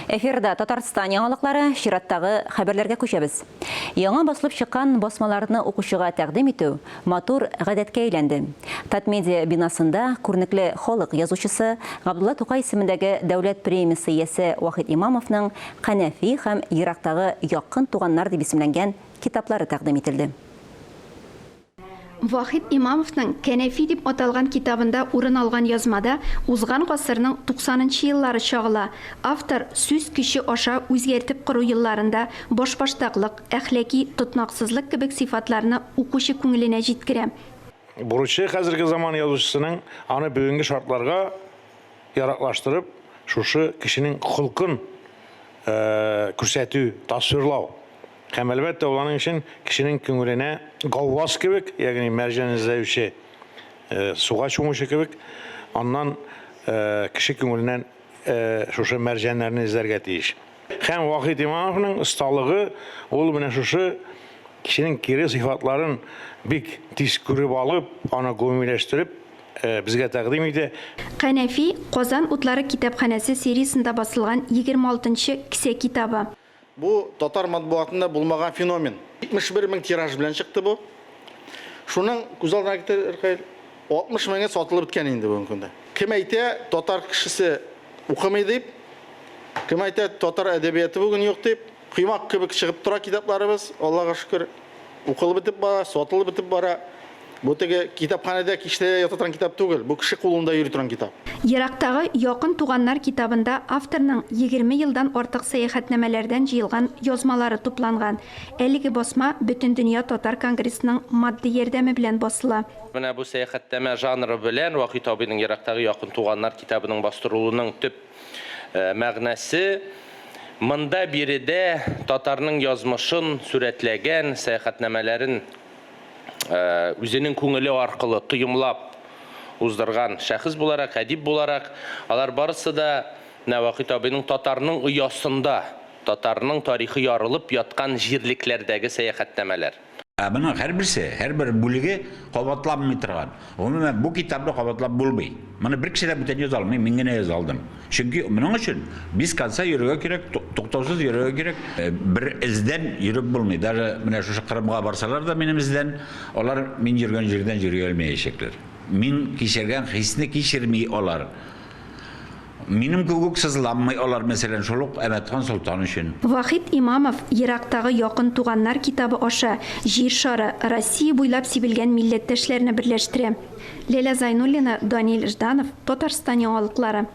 Эфирда Татарстан яңалыклары чираттагы хәбәрләргә күчәбез. Яңа басылып чыккан басмаларны укучыга тәкъдим итү матур гадәткә әйләнде. Татмедиа бинасында күренекле халык язучысы Габдулла Тукай исемендәге дәүләт премиясе иясе Вахит Имамовның «Кәнәфи һәм ерактагы якын туганнар» дип исемләнгән китаплары тәкъдим ителде. Вахит Имамовның «Кәнәфи» дип аталган китабында урын алган язмада узган гасырның 90-нчы еллары чагыла. Автор сүз көче аша үзгәртеп кору елларында башбаштаклык, әхлаки тотнаксызлык кебек сыйфатларны укучы күңеленә җиткерә. Бурычы хәзерге заман язучысының аны бүгенге шартларга яраклаштырып, шушы кешенең холкын күрсәтү, тасвирлау. Һәм әлбәттә уларның өчен кешенең күңеленә гауаз кебек, ягъни мәрҗән эзләүче, суга чумучы кебек, аннан кеше күңеленнән шушы мәрҗәннәрне эзләргә тиеш. Һәм Вахит Имамовның осталыгы ул менә шушы кешенең кире сыйфатларын бик тиз күреп алып, аны гомумиләштереп безгә тәкъдим итә. «Кәнәфи» Казан утлары китапханәсе сериясендә басылган 26-нчы кисә китабы. Bu татар матбуатында булмаган феномен. 71 мең тираж белән чыкты бу. Шуның күз алдына китерер 60 меңгә сатылып биткән инде бүгенге көндә. Кем әйтә, татар кешесе укымый дип, кем әйтә, татар әдәбияты бүген юк дип, кыймак кебек чыгып тора китапларыбыз, Аллага шөкер, укылып битеп бара, сатылып битеп бара. Бу теге китапханәдә киштә ята китап түгел, бу кеше кулында йөри торган китап. Ерактагы якын туганнар китабында авторның 20 елдан артык сәяхәтнамәләрдән җыелган язмалары тупланган. Әлеге басма Бөтен дөнья татар конгрессының матди ярдәме белән басыла. Менә бу сәяхәтнамә жанры белән Вахит абыйның ерактагы якын туганнар китабының бастырылуының төп мәгънәсе монда биредә татарның язмышын сурәтләгән сәяхәтнамәләрен үзенең күңеле аркылы тоемлап уздырган шәхес буларак, әдип буларак, алар барысы да Вахит абыйның татарның оясында, татарның тарихы ярылып яткан җирлекләрдәге сәяхәтнамәләр. Моның һәр бүлеге кабатланмый торган. Гомумән бу китапны кабатлап булмый. Моны бер кеше дә бүтән яза алмый, мин генә яза алдым. Чөнки моның өчен без конца йөрергә кирәк, туктаусыз йөрергә кирәк. Бер эздән йөреп булмый. Даже менә шушы Кырымга барсалар да минем эздән, алар мин йөргән җирдән йөри алмаячаклар. Мин кичергән хисне кичерми алар. Минем күгүк сызламый алар мәсәлән шулык Әмәтхан Солтан өчен. Вахит Имамов ерактагы якын туганнар китабы аша җир шары Россия буйлап сибелгән милләттәшләрне берләштерә. Ләйлә Зайнуллина, Даниил Жданов, Татарстан яңалыклары.